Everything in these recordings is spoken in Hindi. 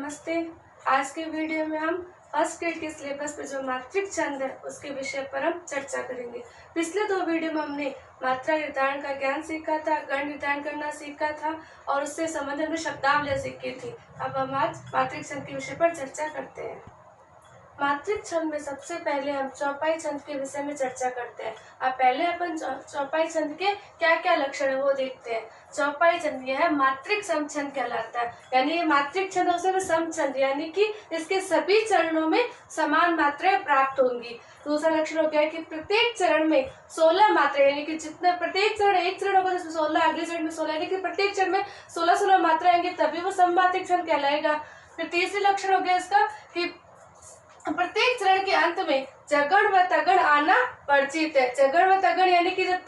नमस्ते। आज के वीडियो में हम फर्स्ट ग्रेड के सिलेबस पे जो मात्रिक छंद है उसके विषय पर हम चर्चा करेंगे। पिछले दो वीडियो में हमने मात्रा निर्धारण का ज्ञान सीखा था, गण निर्धारण करना सीखा था और उससे संबंधित हमने शब्दावली सीखी थी। अब हम आज मात्रिक छंद के विषय पर चर्चा करते हैं। मात्रिक छंद में सबसे पहले हम चौपाई छंद के विषय में चर्चा करते हैं। अब पहले अपन चौपाई छंद के क्या क्या लक्षण है वो देखते हैं। चौपाई छंद यह मात्रिक सम छंद कहलाता है, यानी ये मात्रिक छंद उसमें सम छंद, यानी कि इसके सभी चरणों में समान मात्राएं प्राप्त होंगी। दूसरा लक्षण हो गया कि प्रत्येक चरण में 16 मात्राएं, यानी कि जितने प्रत्येक चरण एक चरण होगा जिसमें 16, अगले चरण में 16, यानी कि प्रत्येक चरण में 16 मात्राएं आएंगी तभी वो सम मात्रिक छंद कहलाएगा। फिर तीसरी लक्षण हो गया इसका कि प्रत्येक चरण के अंत में जगण व तगण आना वर्जित है। जगण व तगण यानी कि जब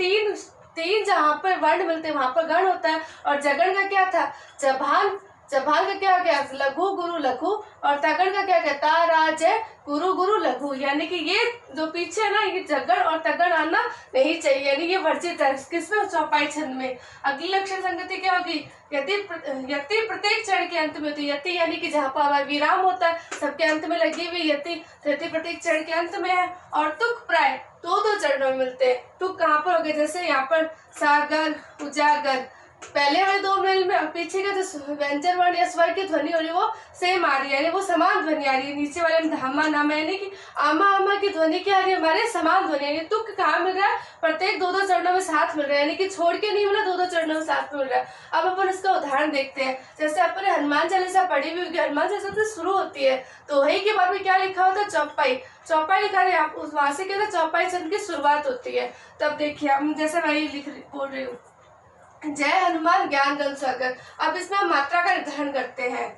तीन जहाँ पर वर्ण मिलते हैं वहां पर गण होता है। और जगण का क्या था, जभान का क्या गया लघु गुरु लघु, और तगण का क्या कहता राज है गुरु गुरु लघु, यानी कि ये जो पीछे है ना ये जगण और तगण आना नहीं चाहिए, यानी ये वर्जित है किसमें, चौपाई छंद में। अगली लक्षण संगति क्या होगी, यदि प्रत्येक चरण के अंत में होती है। यति यानी कि जहाँ पर विराम होता है सबके अंत में लगी हुई यति प्रत्येक चरण के अंत में है। और तुक प्राय दो चरणों में मिलते हैं। तुक कहाँ पर हो गए, जैसे यहाँ पर सागर उजागर, पहले वाले दो मेल में और पीछे का जो व्यंजन वर्ण या स्वर की ध्वनि हो रही है वो सेम आ रही है, यानी वो समान ध्वनि आ रही है। नीचे वाले में धामा नामा, यानी कि आमा आमा की ध्वनि क्या आ रही है, हमारे समान ध्वनि, यानी तुक कहाँ मिल रहा है, प्रत्येक दो चरणों में साथ मिल रहा है, यानी कि छोड़ के नहीं मिला, दो चरणों में साथ मिल रहा है। अब अपन इसका उदाहरण देखते हैं। जैसे अपने हनुमान चालीसा पढ़ी हुई होगी, हनुमान चालीसा से शुरू होती है तो वही के बाद में क्या लिखा होता है, चौपाई लिखा है। आप वहां से क्या चौपाई छंद की शुरुआत होती है। तब देखिए हम जैसे मैं बोल रही हूँ, जय हनुमान ज्ञान गण सागर। अब इसमें हम मात्रा का निर्धारण करते हैं।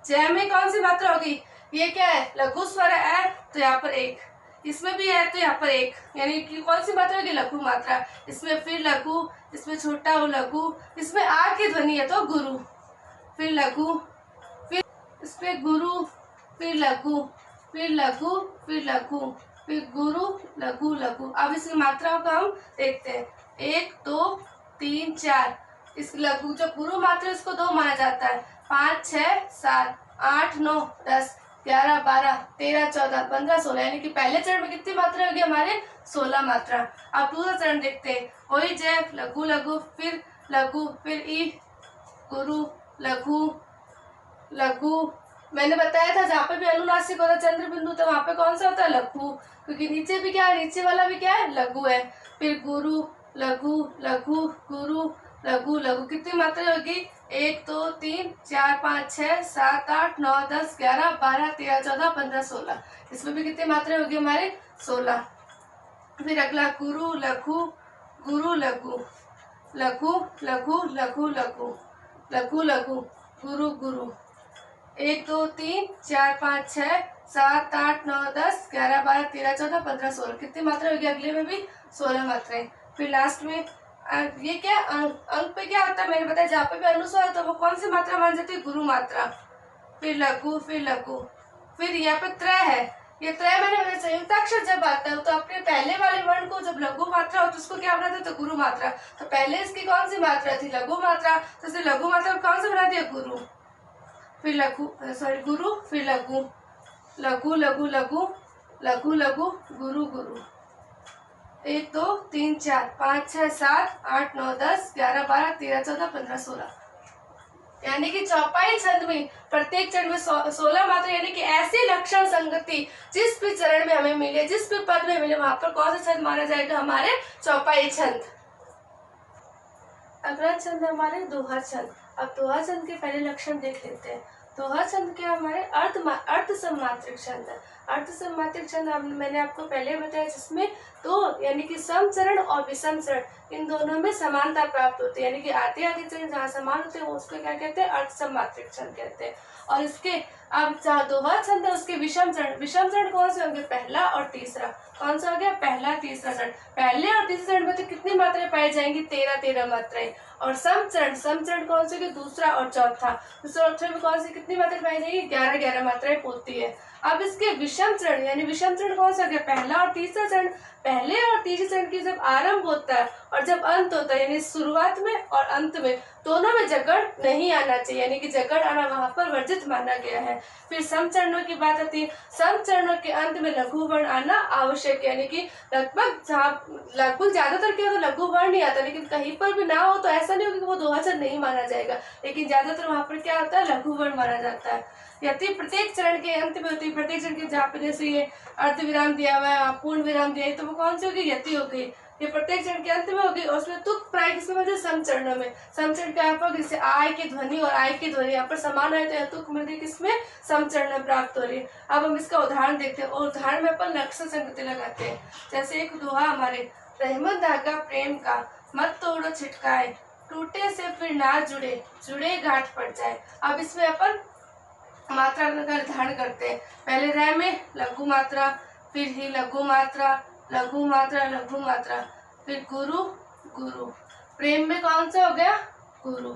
जय में कौन सी मात्रा होगी, ये क्या है लघु स्वर है तो यहाँ पर एक, इसमें भी है तो यहाँ पर एक, यानी कि कौन सी मात्रा होगी लघु मात्रा। इसमें फिर लघु, इसमें छोटा हो लघु, इसमें आ की ध्वनि है तो गुरु, फिर लघु, फिर इसमें गुरु, फिर लघु, फिर लघु, फिर लघु, फिर गुरु लघु लघु। अब इसकी मात्राओं को हम देखते हैं। 1 2 3 4, इस लघु जो गुरु मात्रा इसको 2 माना जाता है। 5 6 7 8 9 10 11 12 13 14 15 16, यानी कि पहले चरण में कितनी मात्रा होगी हमारे 16 मात्रा। अब दूसरा चरण देखते हैं। वही जय लघु लघु, फिर लघु, फिर ई गुरु लघु लघु। मैंने बताया था जहाँ पे भी अनुनासिक होता है चंद्र बिंदु तो वहां पे कौन सा होता है लघु, क्योंकि नीचे भी क्या है, नीचे वाला भी क्या है लघु है। फिर गुरु लघु लघु गुरु लघु लघु, कितनी मात्रा होगी 1 2 3 4 5 6 7 8 9 10 11 12 13 14 15 16, इसमें भी कितनी मात्रा होगी हमारे 16। फिर अगला गुरु लघु गुरु लघु लघु लघु लघु लघु लघु लघु गुरु गुरु, 1 2 3 4 5 6 7 8 9 10 11 12 13 14 15 16, कितनी मात्रा होगी अगले में भी 16 मात्राएं। फिर लास्ट में ये क्या अंक पे क्या होता है, मैंने बताया जहाँ पे भी अनुस्वार होता है वो कौन सी मात्रा मान जाती है, गुरु मात्रा। फिर लघु, फिर लघु, फिर यहाँ पे त्रय है। ये त्रय मैंने संयुक्ताक्षर जब आता है तो अपने पहले वाले वर्ण को जब लघु मात्रा हो तो उसको क्या बनाते तो गुरु मात्रा। तो पहले इसकी कौन सी मात्रा थी लघु मात्रा, तो इसे लघु मात्रा कौन सा बना दिया गुरु, फिर लघु गुरु, फिर लघु लघु लघु लघु लघु लघु गुरु गुरु। 1 2 3 4 5 6 7 8 9 10 11 12 13 14 15 16, यानी कि चौपाई छंद में प्रत्येक चरण में 16 मात्रा, यानी कि ऐसी लक्षण संगति जिस भी चरण में हमें मिले, जिस भी पद में मिले वहां पर कौन सा छंद माना जाएगा, हमारे चौपाई छंद। अगला छंद हमारे दोहा छंद। अब दोहा छंद के पहले लक्षण देख लेते हैं। दोहा छंद क्या हमारे अर्थ सममात्रिक छंद है। अर्थ सममात्रिक छंद मैंने आपको पहले बताया, जिसमें दो यानी कि सम चरण और विषम चरण इन दोनों में समानता प्राप्त होती है, यानी कि आधे चरण जहाँ समान होते हैं उसको क्या कहते हैं, अर्थ सममात्रिक छंद कहते हैं। और इसके अब जहाँ दोहा छंद है उसके विषम चरण कौन से होंगे, पहला और तीसरा। कौन सा हो गया, पहला तीसरा चरण। पहले और तीसरे चरण में तो कितनी मात्राएं पाई जाएंगी, 13 मात्राएं। और समचरण कौन सा कि दूसरा और चौथा। दूसरा और चौथे में कौन सी कितनी मात्रा पाई जाएगी, 11 मात्राएं होती है। अब इसके विषम चरण यानी विषम चरण कौन सा गया, पहला और तीसरा चरण। पहले और तीसरे चरण की जब आरंभ होता है और जब अंत होता है यानी शुरुआत में और अंत में दोनों में जगड़ नहीं आना चाहिए, यानी कि जगड़ आना वहां पर वर्जित माना गया है। फिर समचरणों की बात आती है, समचरणों के अंत में लघु वर्ण आना आवश्यक है, यानी कि लगभग ज्यादातर क्या तो लघु वर्ण नहीं आता, लेकिन कहीं पर भी ना हो तो ऐसा नहीं होगा कि वो दोहाचरण नहीं माना जाएगा, लेकिन ज्यादातर वहां पर क्या होता है, लघु वर्ण माना जाता है। यदि प्रत्येक चरण के अंत में होती है, प्रत्येक चरण के जहाँ पे जैसे ये अर्ध विराम दिया हुआ है, पूर्ण विराम दिया है, तो वो कौन सी होगी, यति हो गई। ये प्रत्येक चरण के अंत में होगी और उसमें तुक प्राय किसमें मिलते हैं, समचरणों में। समचरण क्या है, जैसे आय की ध्वनि और आय की ध्वनि यहाँ पर समान है, तो तुक मिलती है किसमें, समचरण में प्राप्त हो रही है। अब हम इसका उदाहरण देखते हैं, और उदाहरण में अपन लक्षण संगति लगाते हैं। जैसे एक दोहा हमारे, रहमत धागा प्रेम का मत तोड़ो छिटकाए, टूटे से फिर ना जुड़े, जुड़े गांठ पड़ जाए। अब इसमें अपन मात्रा का निर्धारण करते हैं। पहले रह में लघु मात्रा, फिर ही लघु मात्रा, लघु मात्रा, लघु मात्रा, फिर गुरु गुरु। प्रेम में कौन सा हो गया, गुरु,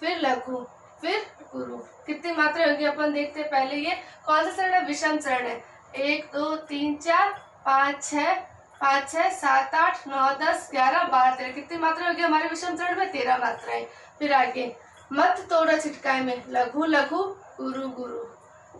फिर लघु, फिर गुरु। कितनी मात्रा होगी अपन देखते हैं। पहले ये कौन सा चरण है, विषम चरण है। 1 2 3 4 5 6 7 8 9 10 11 12 13। कितनी मात्रा होगी हमारे विषम चरण में, 13 मात्राएं। फिर आगे मत तोड़ो छिटकाए में लघु लघु गुरु गुरु,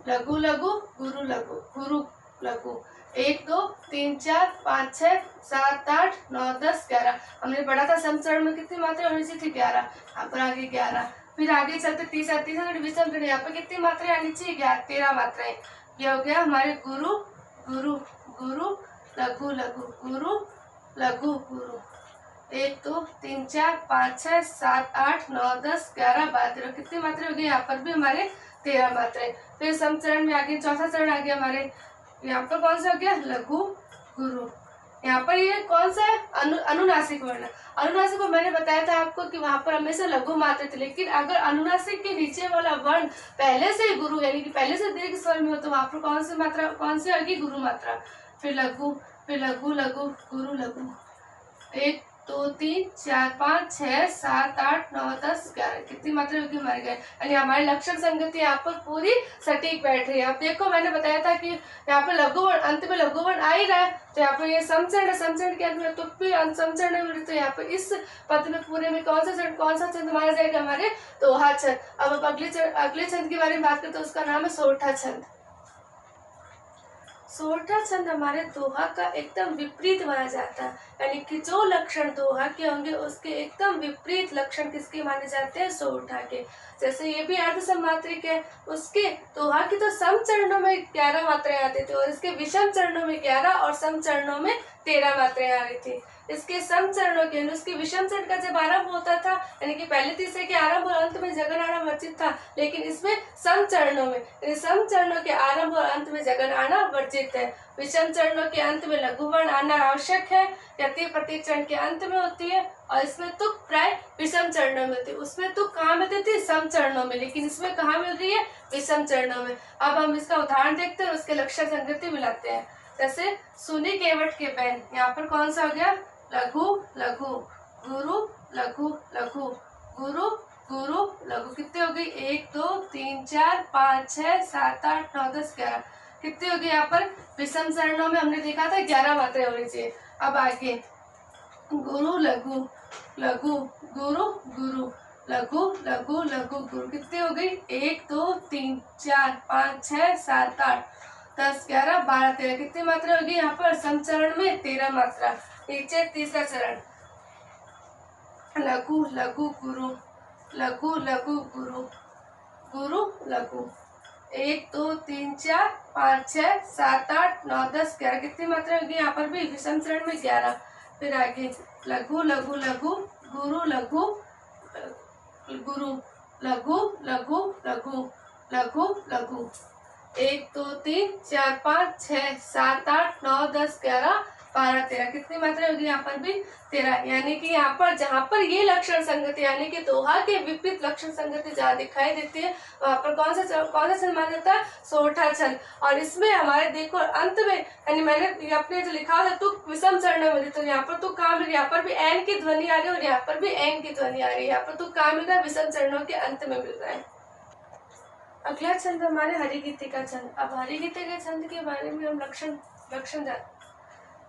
लघु लघु गुरु लघु, गुरु लघु। 1 2 3 4 5 6 7 8 9 10 11। हमने पढ़ा था समचरण में कितनी मात्रा होनी चाहिए थी, 11। यहाँ पर आगे 11। फिर आगे चलते तीसरा विषम चरण, यहाँ पर कितनी मात्राएं आनी चाहिए, 13 मात्राएं। ये हो गया हमारे गुरु गुरु गुरु, लघु लघु गुरु, लघु गुरु। 1 2 3 4 5 6 7 8 9 10 11 12 13। कितनी मात्रा होगी, यहाँ पर भी हमारे 13 मात्राएं। फिर समचरण में आगे चौथा चरण आ गया हमारे, यहाँ पर कौन सा हो गया, लघु गुरु। यहाँ पर ये कौन सा है, अनुनासिक वर्ण। अनुनासिक को मैंने बताया था आपको कि वहां पर हमेशा लघु मात्रा थी, लेकिन अगर अनुनासिक के नीचे वाला वर्ण पहले से गुरु यानी कि पहले से दीर्घ स्वर में हो तो वहां पर कौन सी मात्रा, कौन सी होगी, गुरु मात्रा। फिर लघु, फिर लघु लघु गुरु लघु। 1 2 3 4 5 6 7 8 9 10 11। कितनी मात्रा होगी हमारे गए, यानी हमारी लक्षण संगति यहाँ पर पूरी सटीक बैठ रही है। अब देखो मैंने बताया था कि यहाँ पर लघु वर्ण अंत में लघु वर्ण आ ही रहा है, तो यहाँ पर ये समचरण, समचरण के अंत में तुक भी समचरण में, तो यहाँ पर इस पद में पूरे में कौन सा छंद माना जाएगा, हमारे दोहा छंद। अब अगले छंद के बारे में बात करते हैं, उसका नाम है सोरठा छंद। सोरठा छंद हमारे दोहा का एकदम विपरीत माना जाता है, यानी कि जो लक्षण दोहा के होंगे उसके एकदम विपरीत लक्षण किसके माने जाते हैं, सोरठा के। जैसे ये भी अर्ध सममात्रिक है, उसके दोहा की तो सम चरणों में 11 मात्राएं आती थी और इसके विषम चरणों में 11 और सम चरणों में 13 मात्राएं आ रही थी। इसके सम चरणों के उसके विषम चरण का जब आरंभ होता था, यानी कि पहले तीसरे के आरंभ और अंत में जगन आना वर्जित था, लेकिन इसमें सम चरणों में, सम चरणों के आरंभ और अंत में जगन आना वर्जित है। विषम चरणों के अंत में लघु वर्ण आना आवश्यक है, यति प्रत्येक चरण के अंत में होती है, और इसमें तुक प्राय विषम चरणों में होती है। उसमें तुक कहाँ मिलती थी, सम चरणों में, लेकिन इसमें कहाँ मिल रही है, विषम चरणों में। अब हम इसका उदाहरण देखते हैं और उसके लक्षण संगति मिलाते हैं। जैसे सुनी केवट के बैन, यहाँ पर कौन सा हो गया, लघु लघु गुरु लघु लघु गुरु गुरु लघु। कितनी हो गई, 1 2 3 4 5 6 7 8 9 10 11। कितनी हो गई यहाँ पर, विषम चरणों में हमने देखा था 11 मात्राएं होनी चाहिए। अब आगे गुरु लघु लघु गुरु गुरु लघु लघु लघु गुरु। कितनी हो गई, 1 2 3 4 5 6 7 8 10 11 12 13। कितनी मात्रा होगी यहाँ पर, समचरण में 13 मात्रा। नीचे तीसरा चरण, लघु लघु गुरु लघु लघु गुरु गुरु लघु। 1 2 3 4 5 6 7 8 9 10 11। कितनी मात्रा होगी यहाँ पर भी, विषम चरण में 11। फिर आगे लघु लघु लघु गुरु लघु गुरु लघु लघु लघु लघु लघु। 1 2 3 4 5 6 7 8 9 10 11 12 13, कितनी मात्रा होगी यहाँ पर भी 13। यानी कि यहाँ पर जहाँ पर ये लक्षण संगति यानी कि दोहा के विपरीत लक्षण संगति जहाँ दिखाई देती है वहां पर कौन सा छंद माना जाता है, सोठा छंद। और इसमें हमारे देखो अंत में यानी मैंने अपने जो लिखा है तो विषम चरण में, तो यहाँ पर तो काम, यहाँ पर भी एन की ध्वनि आ रही है और यहाँ पर भी एन की ध्वनि आ रही है। यहाँ पर तो काम मिल रहा है, विषम चरणों के अंत में मिल रहा है। अगला छंद हमारे हरिगीति का छंद। अब हरिगीति के छंद के बारे में हम लक्षण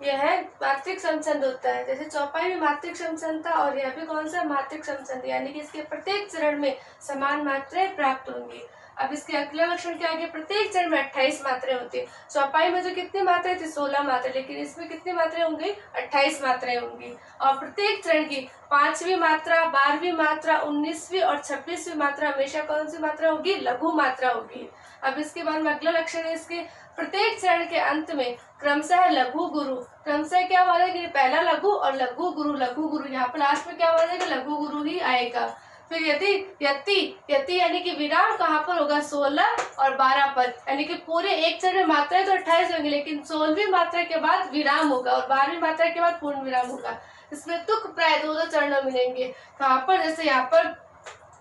यह है मात्रिक समछंद होता है। जैसे चौपाई में मात्रिक समछंद था और यह भी कौन सा मात्रिक समछंद, यानी कि इसके प्रत्येक चरण में समान मात्राएं प्राप्त होंगी। अब इसके अगला लक्षण क्या आगे, प्रत्येक चरण में 28 मात्राएं होती है। चौपाई में जो कितनी मात्राएं थी 16 मात्राएं, लेकिन इसमें कितनी मात्राएं होंगी 28 मात्राएं होंगी। और प्रत्येक चरण की 5वीं मात्रा, 12वीं मात्रा, 19वीं और 26वीं मात्रा हमेशा कौन सी मात्रा होगी, लघु मात्रा होगी। अब इसके बाद में अगला लक्षण है इसके प्रत्येक चरण के अंत में क्रमशः लघु गुरु, क्रमशः क्या माना कि पहला लघु और लघु गुरु, यहाँ पर लास्ट में क्या माना लघु गुरु ही आएगा। फिर यदि यति यानी कि विराम कहाँ पर होगा, 16 और 12 पर, यानी कि पूरे एक चरण में मात्राएं तो 28 होंगी, लेकिन 16वीं मात्रा के बाद विराम होगा और 12वीं मात्रा के बाद पूर्ण विराम होगा। इसमें तुक प्राय दो चरण मिलेंगे। कहाँ पर, जैसे यहाँ पर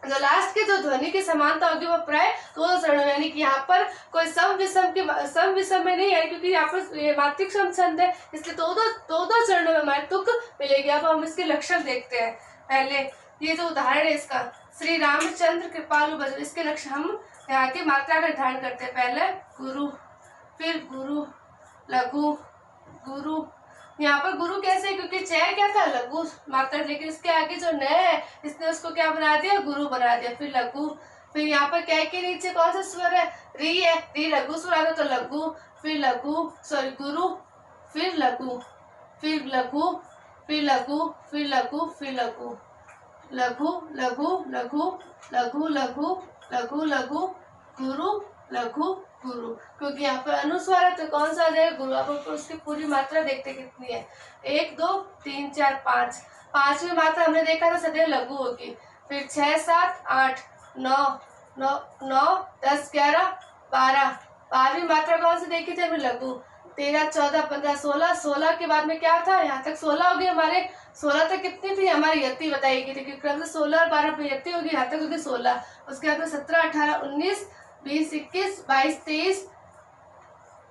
जो लास्ट के जो ध्वनि की समानता होगी वो प्राय दो चरणों, यानी कि यहाँ पर कोई सम विषम में नहीं है, क्योंकि यहाँ पर ये मात्रिक समछंद है, इसलिए दो चरणों में हमारे तुक मिलेगी। अब हम इसके लक्षण देखते हैं। पहले ये जो उदाहरण है इसका, श्री रामचंद्र कृपालु भजन, इसके लक्षण हम यहाँ की मात्रा का निर्धारण करते हैं। पहले गुरु, फिर गुरु, लघु, गुरु। यहाँ पर गुरु कैसे, क्योंकि चय क्या था, लघु मात्रा, लेकिन इसके आगे जो न है इसने उसको क्या बना दिया, गुरु बना दिया। फिर लघु, फिर यहाँ पर कै के नीचे कौन सा स्वर है, री है, री लघु स्वर आता तो लघु, फिर लघु सॉरी गुरु, फिर लघु, फिर लघु, फिर लघु, फिर लघु, फिर लघु, लघु लघु लघु लघु लघु लघु लघु, गुरु लघु गुरु, क्योंकि यहाँ पर अनुस्वार है तो कौन सा आ जाएगा, गुरु। अब उसकी पूरी मात्रा देखते कितनी है, 1 2 3 4 5, 5वीं मात्रा हमने देखा था सदैव लघु होगी। फिर 6 7 8 9 9 9 10 11 12, 12वीं मात्रा कौन सी देखी थी हमें, लघु। 13 14 15 16, 16 के बाद में क्या था, यहाँ तक 16 हो गई हमारे। 16 तक कितनी थी हमारी यति बताई गई थी, क्योंकि क्रम से 16 और 12 पे यति होगी, यहाँ तक होगी 16। उसके बाद में 17 18 19 20 21 22 23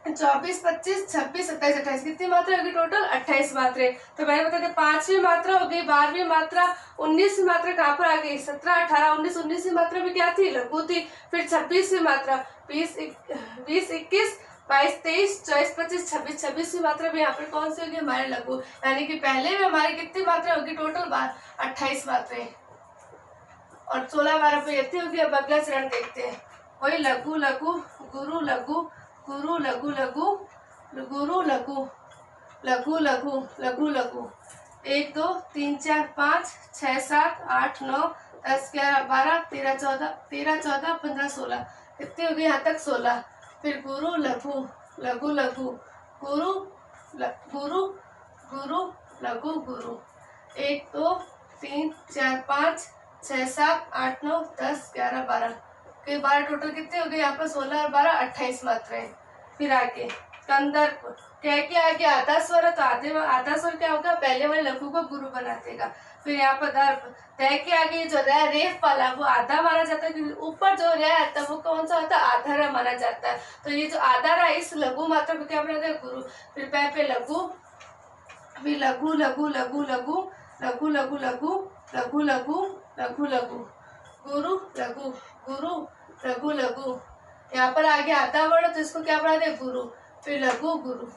24 25 26 27 28, कितनी मात्रा होगी टोटल, 28 मात्रा। तो मैंने बता दिया 5वीं मात्रा हो गई, 12वीं मात्रा, 19वीं मात्रा कहाँ पर आ गई, 17 18 19, 19वीं मात्रा भी क्या थी, लघु थी। फिर 26वीं मात्रा, 20 21 22 23 24 25 26, 26वीं मात्रा भी यहाँ पर कौन सी होगी हमारे लघु, यानी कि पहले में हमारी कितनी मात्रा होगी टोटल 28 मात्राएं और 16 12 पे यति होगी। अब अगला चरण देखते हैं, वही लघु लघु गुरु लघु गुरु लघु लघु गुरु लघु लघु लघु लघु लघु, 1 2 3 4 5 6 7 8 9 10 11 12 13 14 15 16, कितनी होगी यहाँ तक 16। फिर गुरु लघु लघु लघु गुरु गुरु गुरु लघु गुरु, 1 2 3 4 5 6 7 8 9 10 11 12 के 12 टोटल कितने हो गए यहाँ पर, 16 और 12 28 मात्राएं। फिर आगे कंदर्प, क्या के आगे आधा स्वर है तो आधा स्वर क्या होगा, पहले वाले लघु को गुरु बना देगा। फिर यहाँ पर दर्प, तय के आगे जो रेफ वाला वो आधा माना जाता है, क्योंकि ऊपर जो रे आता है वो कौन सा होता है, आधा रा माना जाता है। तो ये जो आधा रा इस लघु मात्रा को क्या बनाता है, गुरु। फिर पै पे लघु, फिर लघु लघु लघु लघु लघु लघु लघु लघु लघु लघु लघु गुरु लघु गुरु लघु लघु, यहाँ पर आगे आधा वर्ण तो इसको क्या बना दे, गुरु। फिर लघु गुरु,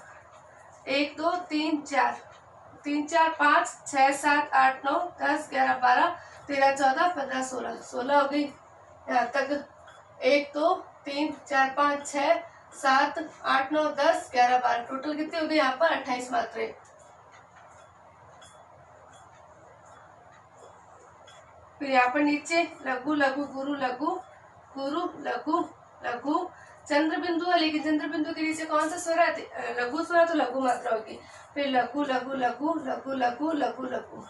1 2 3 4 3 4 5 6 7 8 9 10 11 12 13 14 15 16, 16 हो गई यहाँ तक। 1 2 3 4 5 6 7 8 9 10 11 12, टोटल कितनी हो गई यहाँ पर 28 मात्राएं। फिर यहाँ पर नीचे लघु लघु गुरु लघु गुरु लघु लघु, चंद्र बिंदु है लेकिन चंद्र बिंदु के नीचे कौन सा स्वर है, लघु स्वर, तो लघु मात्रा होगी। फिर लघु लघु लघु लघु लघु लघु लघु,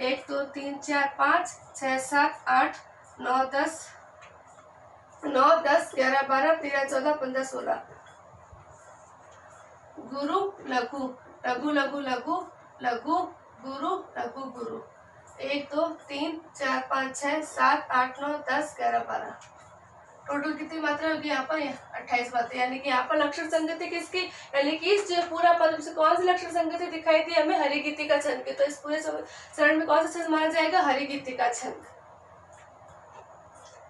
1 2 3 4 5 6 7 8 9 10 11 12 13 14 15 16, गुरु लघु लघु लघु लघु लघु गुरु लघु गुरु। 1 2 3 4 5 6 7 8 9 10 11 12। टोटल कितनी मात्रा होगी यहाँ पर? 28 मात्रा। यानी कि यहाँ पर लक्षण संगति किसकी, यानी कि इस जो पूरा पद से कौन सी लक्षण संगति दिखाई दी हमें? हरिगीति का छंद की। तो इस पूरे चरण में कौन सा छंद माना जाएगा? हरिगीति का छंद।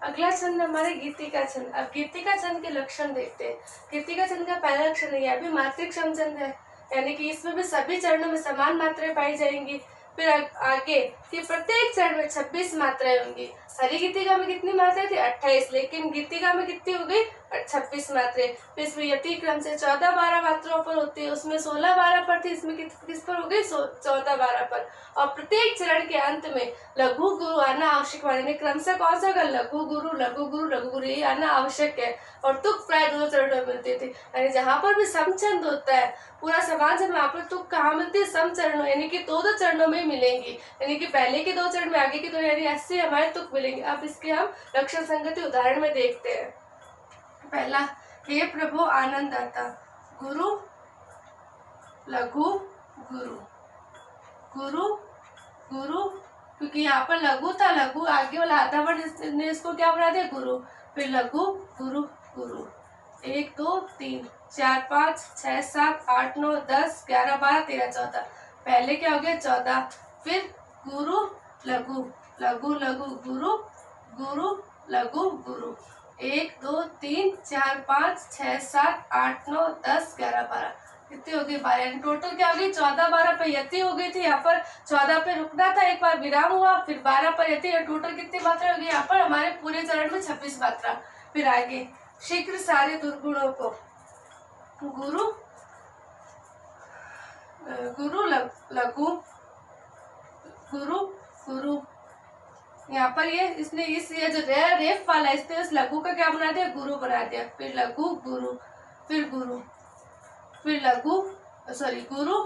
अगला छंद हमारे गीति का छंद। अब गीति का छंद के लक्षण देखते हैं। गीति का छंद का पहला लक्षण है, यह भी मात्रिक छंद है, यानी कि इसमें भी सभी चरणों में समान मात्राएं पाई जाएंगी। फिर आगे कि प्रत्येक चरण में 26 मात्राएं होंगी। हरि गीतिका में कितनी मात्राएं थी? 28, लेकिन गीतिका में कितनी हो गई? 26 मात्राएं। फिर इसमें यति क्रम से 14-12 मात्राओं पर होती है, उसमें 16-12 पर थी, इसमें किस पर हो गई? 14-12 पर। और प्रत्येक चरण के अंत में लघु गुरु आना आवश्यक माने, क्रम से कौन सा? लघु गुरु लघु गुरु लघु गुरु, ये आना आवश्यक है। और तुक प्राय 2 चरणों में मिलती थी, यानी जहाँ पर भी समछंद होता है पूरा समान छंद, वहाँ पर तुक कहाँ मिलती है? सम चरणों, यानी कि 2 चरणों में मिलेंगी, यानी कि पहले के 2 चरण में आगे के 2, यानी ऐसे हमारे तुक मिलेंगे। अब इसके हम लक्षण संगति उदाहरण में देखते हैं। पहला, हे प्रभु आनंद दाता, गुरु लघु गुरु गुरु गुरु, क्योंकि यहाँ पर लघु था, लघु आगे वाला आधा वर्ण ने इसको क्या बना दिया? गुरु। फिर लघु गुरु गुरु। 1 2 3 4 5 6 7 8 9 10 11 12 13 14। पहले क्या हो गया? 14। फिर गुरु लघु लघु लघु गुरु गुरु लघु गुरु। 1 2 3 4 5 6 7 8 9 10 11 12। कितनी हो गई? 12। टोटल क्या हो गई? 14-12 पे यति हो गई थी, यहाँ पर 14 पे रुकना था, एक बार विराम हुआ, फिर 12 पर यति। टोटल कितनी मात्रा होगी यहाँ पर? हमारे पूरे चरण में 26 मात्रा। फिर आगे, शीघ्र सारे दुर्गुणों को गुरु गुरु लघु गुरु गुरु। यहाँ पर ये जो रेफ वाला है, इसने उस लघु का क्या बना दिया? गुरु बना दिया। फिर लघु गुरु, फिर गुरु, फिर लघु गुरु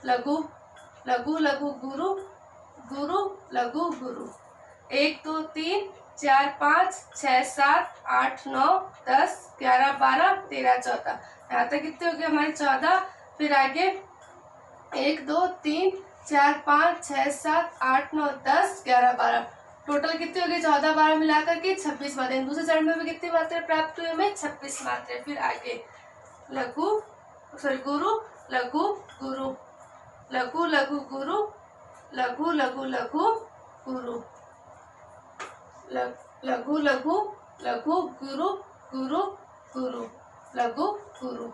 लघु लघु लघु गुरु गुरु लघु गुरु। 1 2 3 4 5 6 7 8 9 10 11 12 13 14। यहाँ तक कितने हो गए हमारे? 14। फिर आगे 1 2 3 4 5 6 7 8 9 10 11 12। टोटल कितनी हो गई? 14-12 मिलाकर के 26 मात्रा। दूसरे चरण में भी कितनी मात्रा प्राप्त हुई हमें? 26 मात्रा। फिर आगे गुरु लघु गुरु लघु लघु गुरु लघु लघु लघु गुरु लघु लघु लघु गुरु गुरु गुरु लघु गुरु।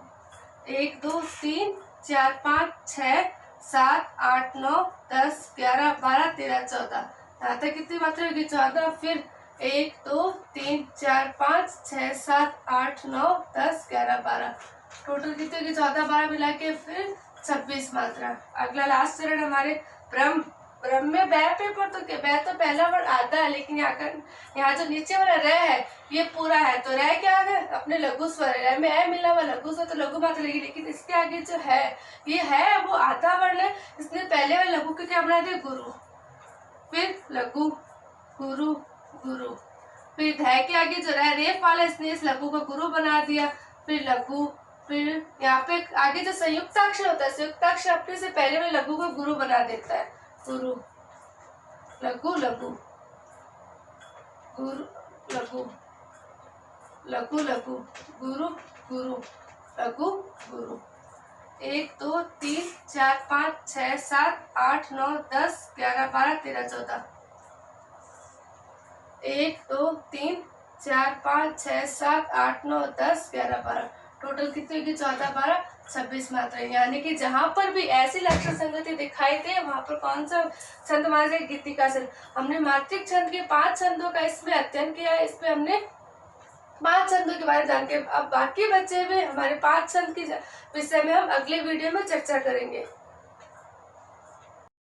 1 2 3 4 5 6 7 8 9 10 11 12 13 14। यहाँ तक कितनी मात्रा होगी? 14। फिर 1 2 3 4 5 6 7 8 9 10 11 12। टोटल कितनी होगी? 14-12 मिला के फिर 26 मात्रा। अगला लास्ट चरण हमारे ब्रह्म। ब्रह्म में बै पेपर तो क्या? बै तो पहला वर्ड आधा है, लेकिन यहाँ जो नीचे वाला रे है ये पूरा है, तो रे क्या है? अपने लघु स्वर है। में ए मिला हुआ लघु स्वर, तो लघु मात्रा लगेगी, लेकिन इसके आगे जो है ये है वो आधा वर्ण है, इसने पहले वाले लघु को क्या बना दिया? गुरु। फिर लघु गुरु गुरु। फिर धै के आगे जो रेफ वाला, इसने इस लघु को गुरु बना दिया। फिर लघु, फिर यहाँ पे आगे जो संयुक्ताक्षर होता है, संयुक्ताक्षर अपने से पहले में लघु को गुरु बना देता है। गुरु लघु लघु गुरु लघु लघु लघु गुरु गुरु लघु गुरु। 1 2 3 4 5 6 7 8 9 10 11 12 13 14। 1 2 3 4 5 6 7 8 9 10 11 12। टोटल कितनी होगी? 14-12 26 मात्रा। यानी कि जहाँ पर भी ऐसी लक्षण संगति दिखाई दे वहाँ पर कौन सा छंद माना जाए? गीति का छंद। हमने मात्रिक छंद के 5 छंदों का इसमें अध्ययन किया है, इसमें हमने 5 छंदों के बारे में जान के अब बाकी बचे हुए हमारे 5 छंद के विषय में हम अगले वीडियो में चर्चा करेंगे।